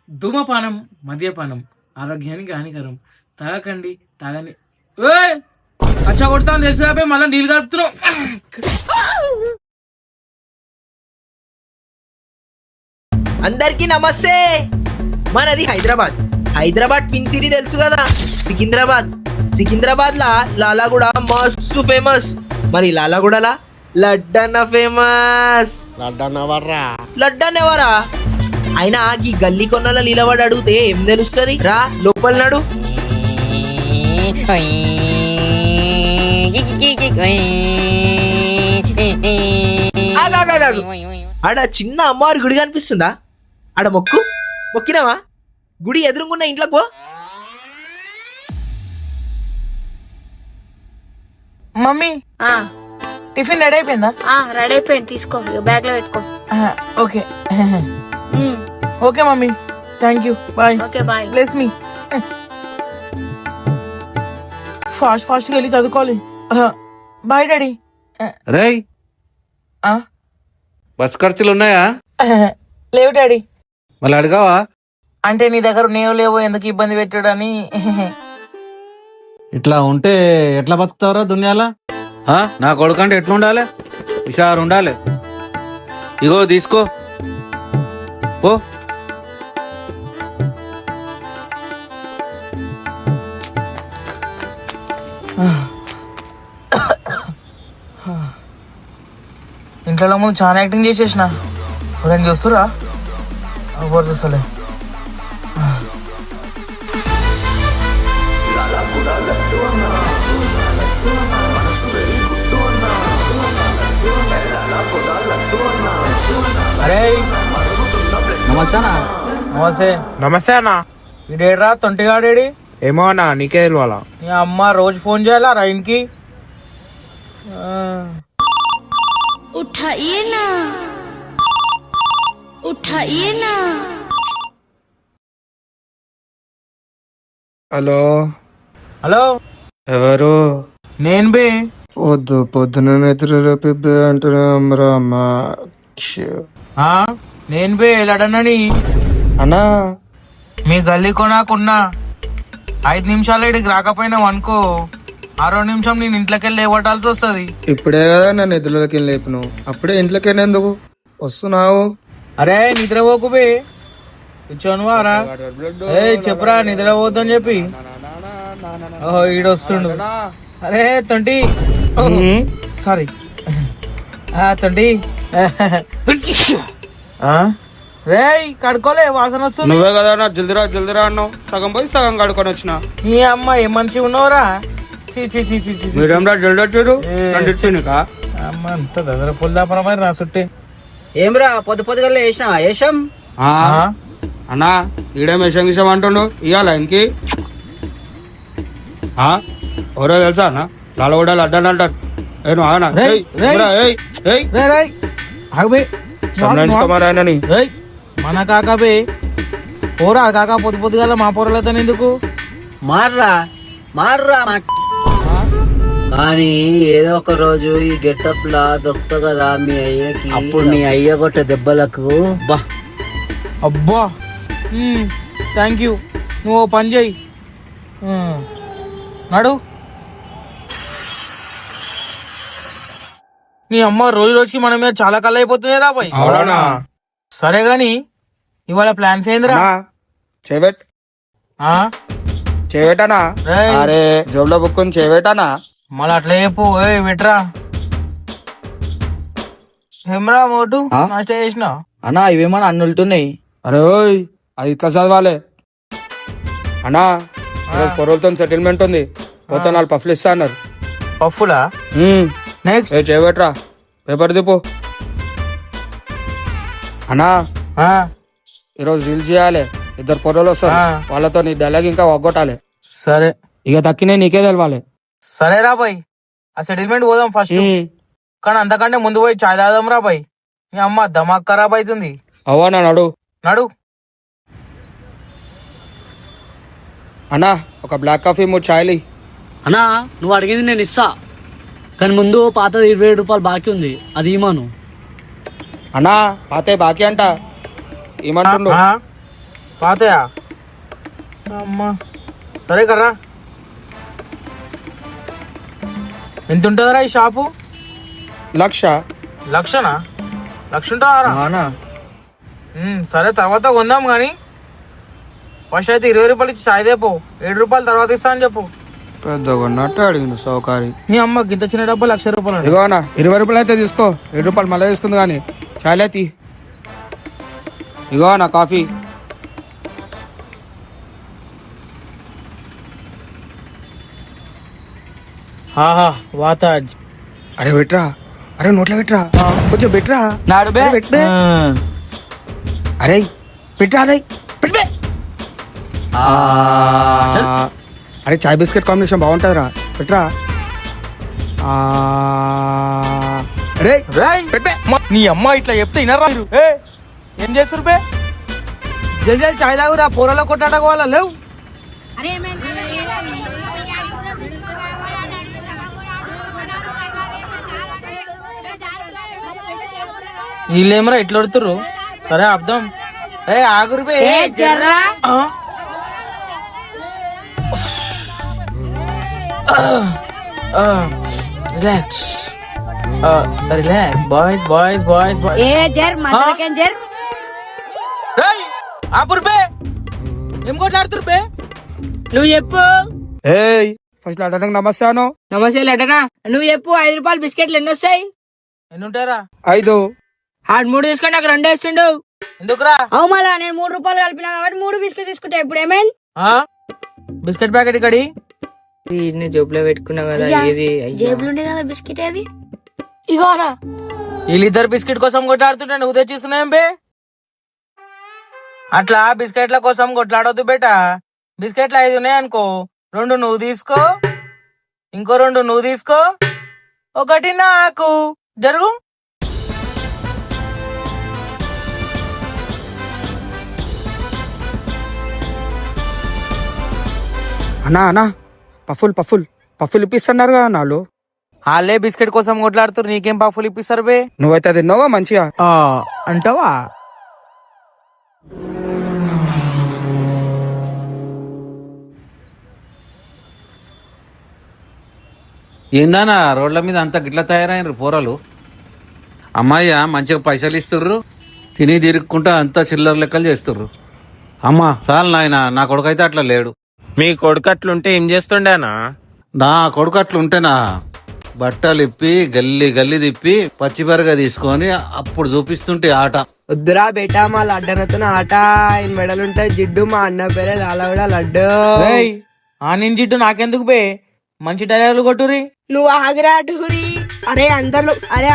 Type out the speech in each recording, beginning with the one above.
ధూమపానం మద్యపానం ఆరోగ్యానికి హానికరం. తాగకండి, తాగని. అచ్చా కొడతాను తెలుసు కాబట్టి మళ్ళీ నీళ్ళు కలుపుతున్నావు. అందరికీ నమస్తే. మనది హైదరాబాద్. హైదరాబాద్ ట్విన్ సిటీ తెలుసు కదా, సికింద్రాబాద్ లా లాలాగూడ మస్తు ఫేమస్. మరి లాలాగూడలా లడ్డన్న ఫేమస్. లడ్డన్న ఎవరా? అయినా ఈ గల్లీ కొన్నల నిలబడి అడిగితే ఏం తెలుస్తుంది? రా లోపల నడు. ఆడ చిన్న అమ్మవారి గుడి కనిపిస్తుందా? ఆడ మొక్కినావా? గుడి ఎదురుగున్న ఇంట్లోకి పో. మమ్మీ టిఫిన్ రెడీ అయిపోయిందా? రెడీ అయిపోయింది, తీసుకో బ్యాగ్ లో పెట్టుకో. Okay okay mummy, thank you, bye. Okay bye. Bless me. Fast గా వెళ్ళి చదువుకోవాలి. Bye daddy. రేయ్, బస్ ఖర్చులు ఉన్నాయా? లేవు డాడీ. మళ్ళీ అడగావా? అంటే నీ దగ్గర లేవో ఎందుకు ఇబ్బంది పెట్టాడని. ఇట్లా ఉంటే ఎట్లా బతుకుతావురా దునియాలా? నా కొడుకంటే ఎట్లుండాలి? హుషారు ఉండాలి. ఇగో తీసుకో ఓ. ఇంట్లో ముందు చాలా యాక్టింగ్ చేసేసిన. ఎవరైనా చూస్తురా? ఎవరు చూస్తలే. అరే నమస్తే నమస్తే అన్న. ఇడేడ్రా తొంటిగాడేడి? ఏమో అన్న, నీకే తెలియాలా? నీ అమ్మ రోజు ఫోన్ చేయాలా రైన్కి? హలో హలో, ఎవరు? నేను బే. పొద్దున అంటున్నా. నేను బే లడనని. అన్నా, మీ గల్లీ కొనాకున్నా 5 నిమిషాలు ఇడికి రాకపోయినావు అనుకో, 6వ నిమిషం నేను ఇంట్లోకి వెళ్ళి లేవటాల్సి వస్తుంది. ఇప్పుడే కదా నన్ను నిద్రలోకి లేపును, అప్పుడే ఇంట్లోకి ఎందుకు వస్తున్నావు? అరే నిద్రపోకు బే, కూర్చోను వారా. చెప్పురా నిద్రపోద్దని చెప్పి. ఓహో ఈడొస్తుండు. అరే తొంటి, సారీ తొంటి. రే కడుకోలే, వాసన వస్తుంది. నువ్వే కదా నా జల్దిరా అన్నావు, సగం పోయి సగం కడుకొని వచ్చిన. నీ అమ్మ ఏ మనిషి ఉన్నావురా? మీరేమరా జల్దొచ్చారు అమ్మ అంత దగ్గర పుల్దాపరం నా చుట్టే. ఏమ్రా పొద్దుగా వేసినావా? వేసాం అన్నా. ఈడేం విషయం అంటుండు ఇవాళ ఇంకి. ఎవరో తెలుసా అన్న? లాలగూడ లడ్డన్ అంటారు. మన కాకబే పోరా కాక పొద్దుగల మా పొరలతో ఎందుకు మార్రా కానీ ఏదో ఒక రోజు ఈ గెటప్ లా దొక్కుతా కదా మీ అయ్యకి. అప్పుడు మీ అయ్య కొట్టే దెబ్బలకు అబ్బా థ్యాంక్ యూ. నువ్వు పని చేయి, నడు. నీ అమ్మ రోజుకి మన మీద చాలా కళ్ళు అయిపోతుంది రా బాయ్. సరే గాని ఇవాళ ప్లాన్స్ ఏందిరా? చేవేటానా? అరే జోబులో బుక్కుని చేవేటానా? మళ్ళీ అట్లా చెప్పు. విట్రా హెమ్రా మోటు నాష్ట చేసిన అన్నా. ఇవేమన్నా అన్నులుతున్నాయి. అరే ఓయ్, అది ఇట్లా చదవాలి అన్నా. పొరలతో సెటిల్మెంట్ ఉంది, పోతే 4 పఫ్లు ఇస్తా అన్నారు. పఫ్ఫులా? నెక్స్ట్ చేయబెట్రా, పేపర్ దిప్పు అన్నా. ఈరోజు రీల్స్ చేయాలి, 2 పొరలు వస్తారు, వాళ్ళతో నీ డైలాగ్ ఇంకా ఒగ్గొట్టాలి. సరే ఇక తక్కినే నీకే తెలవాలి. సరే రా బాయ్, ఆ సెటిల్మెంట్ పోదాం ఫస్ట్. కానీ అంతకంటే ముందు పోయి చాయ్ తాదాం రా బాయ్. మీ అమ్మ దమాక్ ఖరాబ్ అవుతుంది. అవనా నడు నడు. అన్నా ఒక బ్లాక్ కాఫీ 3 చాయ్లు. అన్నా నువ్వు అడిగింది నేను ఇస్తా, కానీ ముందు పాతది 20 రూపాయలు బాకీ ఉంది, అది ఇమాను. అన్నా పాతే బాకీ అంట ఏమంటుండు? పాతయా అమ్మా సరే కర్రా ఎంత ఉంటుందిరా ఈ షాపు? 1,00,000. లక్షనా? లక్ష ఉంటుందా? సరే తర్వాత కొందాం కానీ ఫస్ట్ అయితే 20 రూపాయలు ఇచ్చి చాయ్ దేపో, 7 రూపాయలు తర్వాత ఇస్తా అని చెప్పు. పెద్దగా ఉన్నట్టు అడిగిండు సౌకారి. నీ అమ్మకి ఇంత చిన్న డబ్బు 1,00,000 రూపాయలు ఇదిగో అన్న 20 రూపాయలు అయితే తీసుకో, 7 రూపాయలు మళ్ళీ తీసుకుంది కానీ చాలే తీ. ఇగో అన్న కాఫీ. వాతాజ్ అరే పెట్టరా, అరే నోట్లో పెట్టరా, కొంచెం పెట్టరా. నాడు బే. అరే, పెట్టే. అరే పెట్టరా, అరే పెట్టే. అరే చాయ్ బిస్కెట్ కాంబినేషన్ బాగుంటుందిరా, పెట్టరా. అరే పెట్టే. నీ అమ్మ ఇట్లా చెప్తే వినరా మీరు? ఏం చేస్తారు బే? జల్దీ చాయ్ తాగురా, పోరలో కొట్టాడుకోవాలా లేవు. వీళ్ళేమరా ఇట్లా కొడుతుర్రు? సరే అర్థం. ఆగురు బే. Relax relax boys boys boys boys. ఆపురు బే. ఏం కొట్లాడుతురు బే? నువ్వు చెప్పు. ఏయ్ ఫస్ట్ అడగడానికి నమస్తే అను. నమస్తే లెటనా. నువ్వు చెప్పు 5 రూపాయలు బిస్కెట్లు ఎన్ని వస్తాయి? ఎన్ని ఉంటారా? 5. ఆడు 3 తీసుకొని నాకు 2 ఇస్తుండు. ఎందుకురా? అవు మళ్ళా నేను 3 రూపాయలు కలిపినా కాబట్టి 3 బిస్కెట్ తీసుకుంటా. ఇప్పుడు ఏమైంది? బిస్కెట్ ప్యాకెట్ ఇక్కడి జేబులో పెట్టుకున్నా కదా. ఏది జేబులు ఉండే కదా బిస్కెట్ ఏది? ఇగోరా. వీళ్ళిద్దరు బిస్కెట్ కోసం కొట్లాడుతుంటే నువ్వు తెచ్చిస్తున్నాం బే. అట్లా బిస్కెట్ల కోసం కొట్లాడొద్దు బేటా. బిస్కెట్లు 5 ఉన్నాయి అనుకో, 2 నువ్వు తీసుకో, ఇంకో 2 నువ్వు తీసుకో, 1 నాకు. జరుగు. అన్నా అన్నా పఫుల్ పఫుల్ పఫుల్ ఇప్పిస్తున్నారు కదా నాలో. వాళ్ళే బిస్కెట్ కోసం కొట్లాడుతున్నారు, నీకేం పఫ్ఫులు ఇప్పిస్తారు బే? నువ్వైతే తిన్నావుగా మంచిగా. అంటావా? ఏందానా రోడ్ల మీద అంతా గిట్ల తయారైనరు పోరలు. అమ్మాయ్య మంచిగా పైసలు ఇస్తుర్రు, తిని తిరుక్కుంటా అంతా చిల్లర లెక్కలు చేస్తుర్రు. అమ్మా చాలు నాయన, నా కొడుకైతే అట్లా లేడు. మీ కొడుకు అట్లుంటే ఏం చేస్తుండేనా? నా కొడుకు అట్లుంటేనా బట్టలు ఇప్పి గల్లి గల్లి తిప్పి పచ్చిబరగా తీసుకొని అప్పుడు చూపిస్తుంటే ఆట. వద్దురా బేటా, మా లడ్డనతో ఆట. ఆయన మెడలుంటాయి జిడ్డు. మా అన్న పేరే లాలా కూడా లడ్డు. ఆ నేను జిడ్డు నాకెందుకు బే? మంచి టైలర్లు కొట్టురి. నువ్వు ఆగిరా డూరి. అరే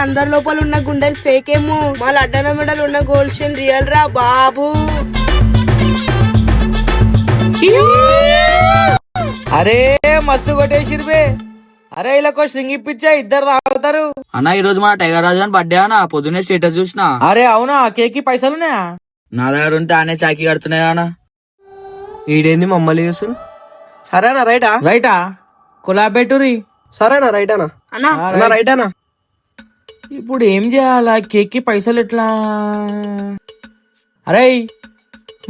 అందరి లోపల ఉన్న గుండెలు ఫేక్ ఏమో, మా లడ్డన మెడలు ఉన్న గోల్డ్ చైన్ రియల్ రా బాబు. అరే మస్తు కొట్టేసిరు బే. అరే ఇలాకో స్ట్రింగ్ ఇప్పించా, ఇద్దరు తాగుతారు. అన్న ఈ రోజు మన టైగర్ రాజు అని బర్త్డే అన్న. పొద్దున్నే స్టేటస్ చూసిన. అరే అవునా? కేక్ పైసలున్నాయా? నా దగ్గర ఉంటే ఆనే చాకి కడుతున్నాయి అన్న. ఈడేంది మమ్మల్ని చూసు. సరేనా రైటా? రైటా కొలాబెట్టురి. సరేనా రైట్ అన్నా. అన్నా రైట్ అన్నా. ఇప్పుడు ఏం చేయాలా? కేక్ పైసలు ఎట్లా? అరే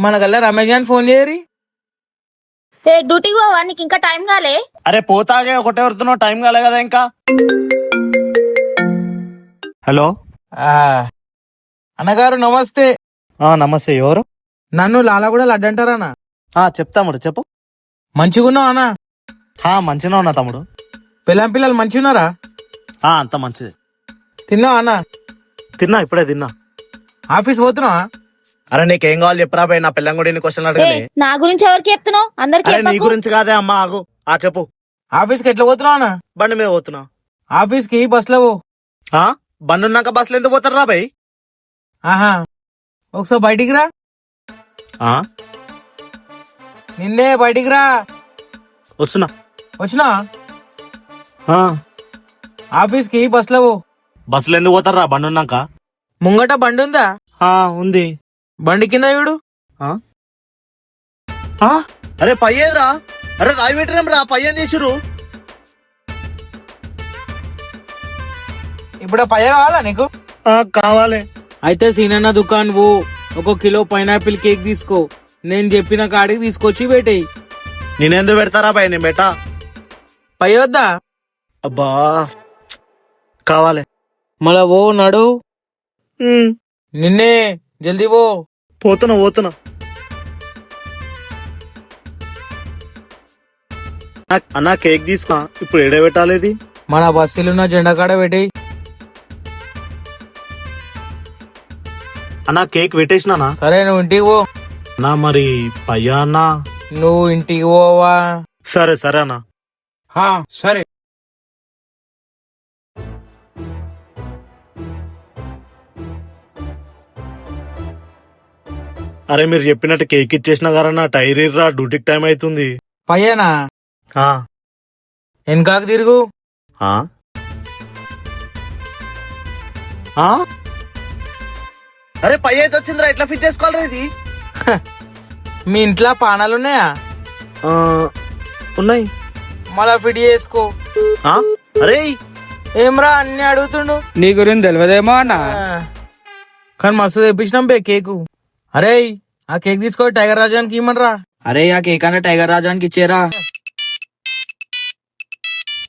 మన గల్లా రమేష్ గారిని ఫోన్ చేయరి. డ్యూటీకి పోవా? నీకు ఇంకా టైం కాలే? అరే పోతాగే ఒకటే వరుతున్నావు, టైం కాలే కదా ఇంకా. హలో అన్నగారు నమస్తే. నమస్తే. ఎవరు? నన్ను లాలా కూడా లడ్డంటారా? చెప్తాముడు చెప్పు. మంచిగున్నావు అన్న? మంచిగా ఉన్నా తమ్ముడు. పిల్లలు మంచిగున్నారా? అంత మంచిది. తిన్నావా అన్న? తిన్నా, ఇప్పుడే తిన్నా. ఆఫీస్ పోతున్నావా? అరే నీకేం కావాలి చెప్పరా పోయి, నా పిల్లం కూడా క్వశ్చన్ అడగలే. నా గురించి ఎవరికి చెప్తున్నావు? అందరికి నీ గురించి కాదే అమ్మా, ఆగు. చెప్పు. ఆఫీస్ కి ఎట్లా పోతున్నావు అన్న? బండి మీద పోతున్నా. ఆఫీస్ కి బస్ లో పో. బండి ఉన్నాక బస్సులు ఎందుకు పోతారా బాయ్? ఆహా ఒకసారి బయటికి రా. నిన్నే బయటికి రా. వస్తున్నా. వచ్చినా? ఆఫీస్ కి బస్ లో పో. బస్సులు ఎందుకు పోతారా బండి ఉన్నాక? ముంగట బండి ఉందా? ఉంది. బండి కింద చూడు. అరే పయ్యేదిరా. అరే రాయి పెట్టినాం రా, పయ్యం చేసిరు. ఇప్పుడు పయ్య కావాలా నీకు? కావాలి. అయితే సీనన్న దుకాణం పో, 1 కిలో పైనాపిల్ కేక్ తీసుకో, నేను చెప్పిన కాడికి తీసుకొచ్చి పెట్టేయి. నేనెందుకు పెడతారా బాయ్, నేను బెటా. పై వద్దా అబ్బా కావాలి. మళ్ళా ఓ నడు. నిన్నే జల్దీ పో. పోతున్నా. అన్నా కేక్ తీసుకో. ఇప్పుడు ఏడే పెట్టాలి ఇది? మన బస్సులున్న జెండా కాడ పెట్టేయి. అన్నా కేక్ పెట్టేసినానా? సరే నువ్వు ఇంటికి పో. అన్నా మరి పయ్యా అన్నా? నువ్వు ఇంటికి పోవా? సరే అన్నా. సరే. అరే మీరు చెప్పినట్టు కేక్ ఇచ్చేసిన కదా, టైర్ ఇర్రా, డ్యూటీకి టైం అవుతుంది. పయ్యేనా? ఆ, వెనకాకు తిరుగు. ఆ? ఆ? అరే పై అయితే వచ్చిందిరా, ఎట్లా ఫిట్ చేసుకోవాలరా ఇది? మీ ఇంట్లో పానాలున్నాయా? ఆ, ఉన్నాయి. మళ్ళా ఫిట్ చేసుకో. ఆ? అరే ఏమ్రా అన్ని అడుగుతుండు. నీ గురించి తెలియదేమో అన్న. కానీ మస్తు తెప్పించినాం బే కేకు. అరే ఆ కేక్ తీసుకో, టైగర్ రాజానికి ఇమ్మనరా. అరే ఆ కేక్ అన్న టైగర్ రాజానికి ఇచ్చేరా.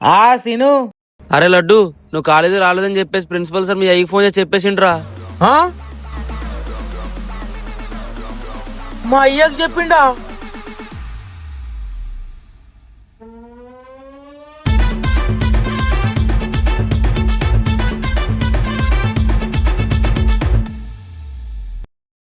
ఆ సీను. అరే లడ్డు, నువ్వు కాలేజీ రాలేదని చెప్పేసి ప్రిన్సిపల్ సార్ మీ అయ్యకి ఫోన్ చేసి చెప్పేసిండ్రా. ఆ? మా అయ్యకు చెప్పిండా?